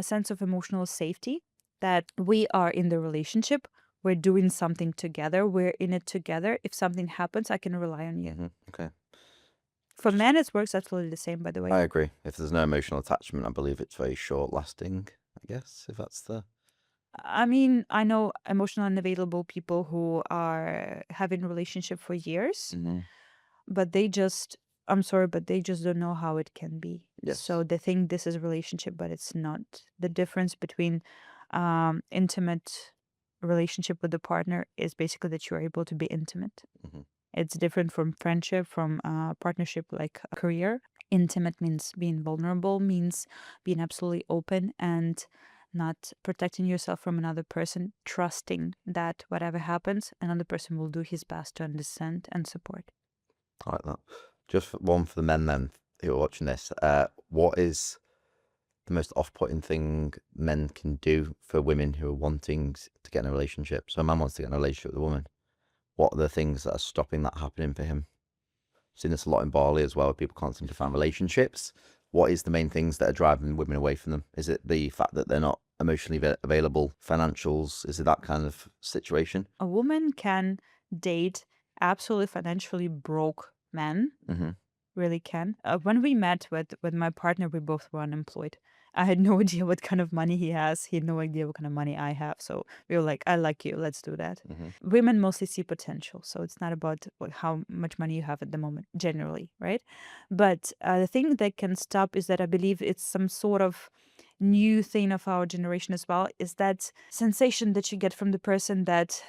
sense of emotional safety that we are in the relationship. We're doing something together. We're in it together. If something happens, I can rely on you. Hmm. Okay. For men, it works absolutely the same, by the I way. agree. If there's no emotional attachment, I believe it's very short lasting, I guess, if that's the. I mean, I know emotional unavailable people who are having a relationship for years, Hmm. but they just, I'm sorry, but they just don't know how it can be. So Yes. they think this is a relationship, but it's not. The difference between intimate relationship with the partner is basically that you're able to be intimate. Hmm. It's different from friendship, from partnership like a career. Intimate means being vulnerable, means being absolutely open and not protecting yourself from another person, trusting that whatever happens, another person will do his best to understand and support. I like that. Just one for the men then who are watching this. What is the most off-putting thing men can do for women who are wanting to get in a relationship? So a man wants to get in a relationship with a woman. What are the things that are stopping that happening for him? I've seen this a lot in Bali as well, with people constantly find relationships. What is the main things that are driving women away from them? Is it the fact that they're not emotionally available, financials? Is it that kind of situation? A woman can date absolutely financially broke men, Hmm. really can. When we met with my partner, we both were unemployed. I had no idea what kind of money he has. He had no idea what kind of money I have. So we were like, I like you. Let's do that. Hmm. Women mostly see potential. So it's not about how much money you have at the moment, generally, right? But the thing that can stop is that I believe it's some sort of new thing of our generation as well, is that sensation that you get from the person that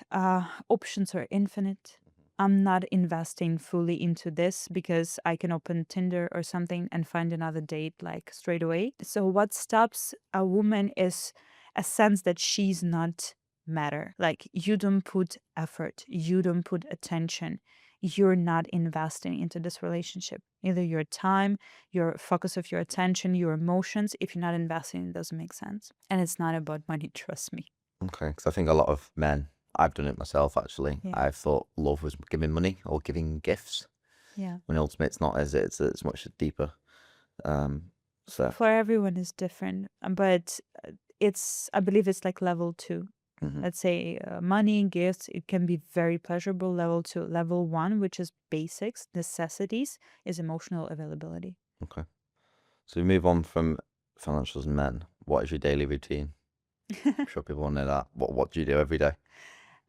options are infinite. I'm not investing fully into this because I can open Tinder or something and find another date like straight away. So what stops a woman is a sense that she's not matter. Like you don't put effort, you don't put attention, you're not investing into this relationship. Either your time, your focus of your attention, your emotions, if you're not investing, it doesn't make sense. And it's not about money, trust me. Okay, because I think a lot of men, I've done it myself actually. Yeah. I've thought love was giving money or giving gifts, Yeah. when ultimately it's not, is it? It's much deeper. So, For everyone is different, but I believe it's like level two. mhm, Let's say money, gifts, it can be very pleasurable. Level two, level one, which is basics, necessities, is emotional availability. okay. So we move on from financials and men. What is your daily routine? I'm sure people want to know that. What do you do every day?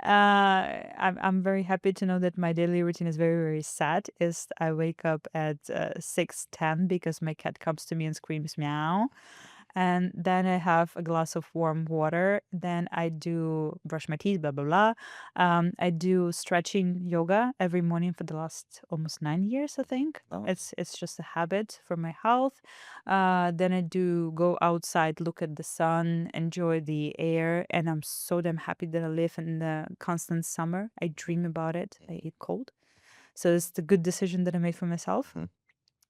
I'm very happy to know that my daily routine is very, very sad. Is I wake up at 6:10 because my cat comes to me and screams meow. And then I have a glass of warm water. Then I do brush my teeth, blah blah blah. I do stretching yoga every morning for the last almost 9 years, I think. Oh, It's just a habit for my health. Then I do go outside, look at the sun, enjoy the air, and I'm so damn happy that I live in the constant summer. I dream about it. I eat cold, so it's the good decision that I made for myself. mhm,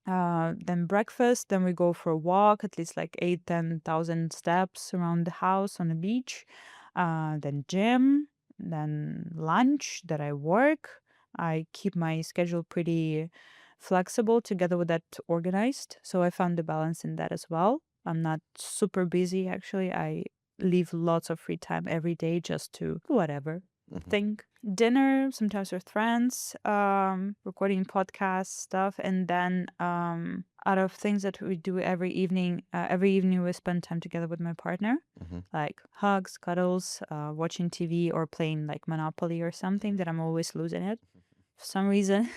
Then breakfast, then we go for a walk, at least like 8, 10,000 steps around the house on the beach. Then gym, then lunch, that I work. I keep my schedule pretty flexible together with that organized. So I found the balance in that as well. I'm not super busy actually. I leave lots of free time every day just to whatever mhm, thing. Dinner, sometimes with friends, recording podcast stuff, and then out of things that we do every evening we spend time together with my partner, mhm. like hugs, cuddles, watching TV or playing like Monopoly or something that I'm always losing it for some reason.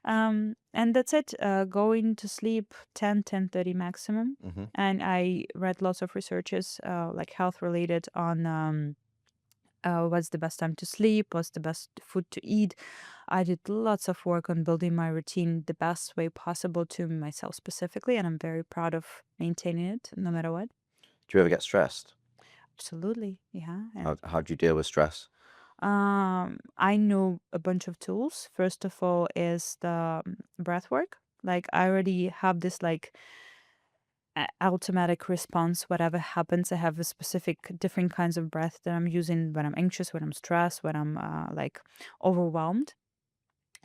And that's it. Going to sleep 10, 10:30 maximum. Mhm. And I read lots of researches, like health related on what's the best time to sleep, what's the best food to eat. I did lots of work on building my routine the best way possible to myself specifically, and I'm very proud of maintaining it no matter what. Do you ever get stressed? Absolutely, yeah. How do you deal with stress? I know a bunch of tools. First of all, is the breath work. Like I already have this like automatic response. Whatever happens, I have a specific different kinds of breath that I'm using when I'm anxious, when I'm stressed, when I'm like overwhelmed.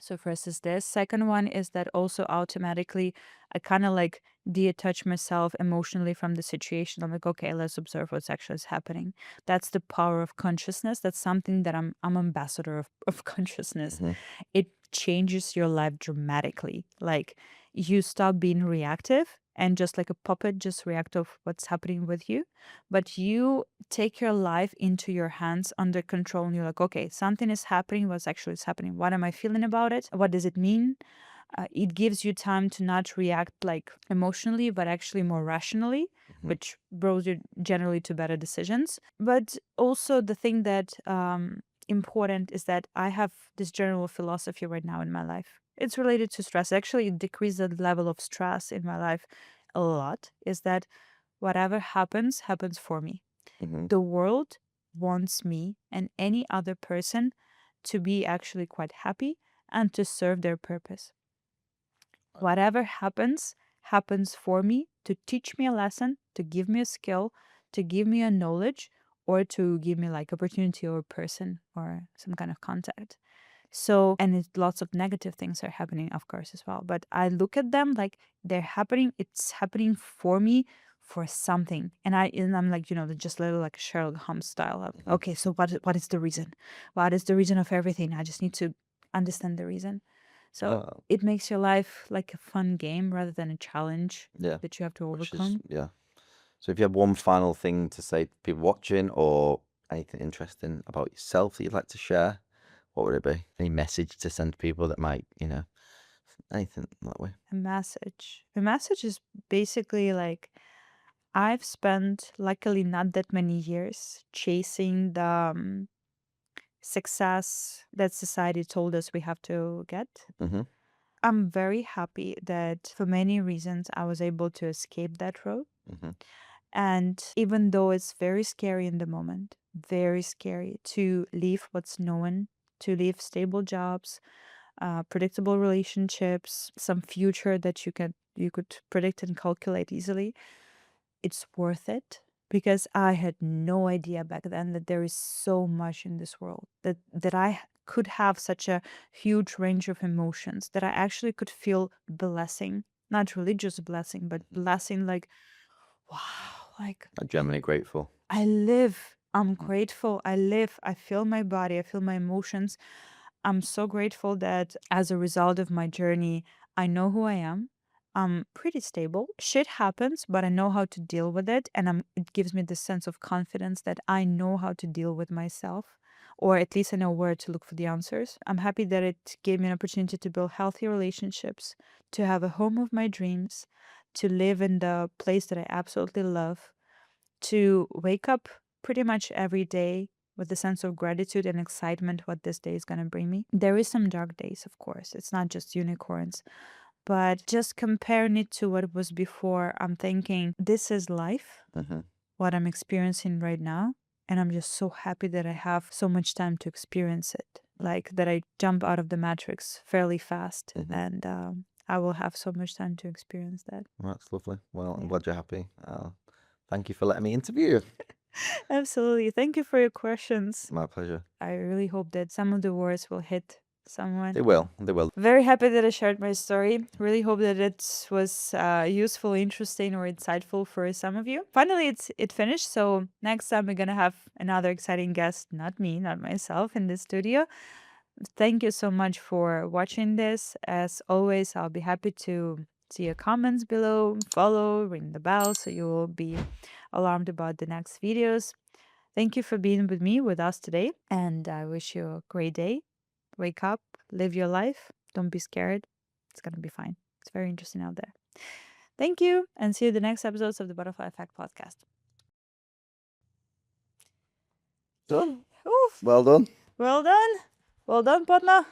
So first is this. Second one is that also automatically I kind of like detach myself emotionally from the situation. I'm like, okay, let's observe what's actually is happening. That's the power of consciousness. That's something that I'm ambassador of consciousness. Mhm, It changes your life dramatically. Like you stop being reactive and just like a puppet, just react of what's happening with you. But you take your life into your hands under control and you're like, okay, something is happening. What's actually is happening? What am I feeling about it? What does it mean? It gives you time to not react like emotionally, but actually more rationally, mhm, which brings you generally to better decisions. But also the thing that important is that I have this general philosophy right now in my life. It's related to stress. Actually, it decreased the level of stress in my life a lot. Is that whatever happens, happens for me. mhm. The world wants me and any other person to be actually quite happy and to serve their purpose. Whatever happens, happens for me to teach me a lesson, to give me a skill, to give me a knowledge, or to give me like opportunity or person or some kind of contact. So, and lots of negative things are happening, of course, as well. But I look at them like they're happening. It's happening for me for something, and I'm like, just little like Sherlock Holmes style. Of, Mhm. okay, so what is the reason? What is the reason of everything? I just need to understand the reason. So Oh, it makes your life like a fun game rather than a challenge yeah. that you have to Which is, overcome. yeah. So if you have one final thing to say to people watching, or anything interesting about yourself that you'd like to share, what would it be? Any message to send to people that might, anything that way? A message. A message is basically like I've spent, luckily, not that many years chasing the success that society told us we have to get. Mm-hmm. I'm very happy that for many reasons I was able to escape that road. Mm-hmm. And even though it's very scary in the moment, very scary to leave what's known, to leave stable jobs, predictable relationships, some future that you could predict and calculate easily, it's worth it because I had no idea back then that there is so much in this world that I could have such a huge range of emotions, that I actually could feel blessing, not religious blessing, but blessing like, wow, like I'm genuinely grateful. I live. I'm Mm. grateful. I live. I feel my body. I feel my emotions. I'm so grateful that as a result of my journey, I know who I am. I'm pretty stable. Shit happens, but I know how to deal with it. And it gives me this sense of confidence that I know how to deal with myself, or at least I know where to look for the answers. I'm happy that it gave me an opportunity to build healthy relationships, to have a home of my dreams, to live in the place that I absolutely love, to wake up pretty much every day with a sense of gratitude and excitement what this day is going to bring me. There is some dark days, of course. It's not just unicorns, but just comparing it to what it was before, I'm thinking this is life, Mm-hmm. what I'm experiencing right now, and I'm just so happy that I have so much time to experience it. Like that I jump out of the matrix fairly fast, Mm-hmm. and I will have so much time to experience that. Well, that's lovely. Well, I'm Yeah. glad you're happy. Thank you for letting me interview you. Absolutely. Thank you for your questions. My pleasure. I really hope that some of the words will hit someone. They will. They will. Very happy that I shared my story. Really hope that it was useful, interesting, or insightful for some of you. Finally, it finished. So next time we're gonna have another exciting guest, not me, not myself, in the studio. Thank you so much for watching this. As always, I'll be happy to see your comments below, follow, ring the bell so you will be alarmed about the next videos. Thank you for being with me, with us today, and I wish you a great day. Wake up, live your life. Don't be scared. It's going to be fine. It's very interesting out there. Thank you, and see you in the next episodes of the Butterfly Effect podcast. Done. Oof. Well done. Well done. Well done, partner.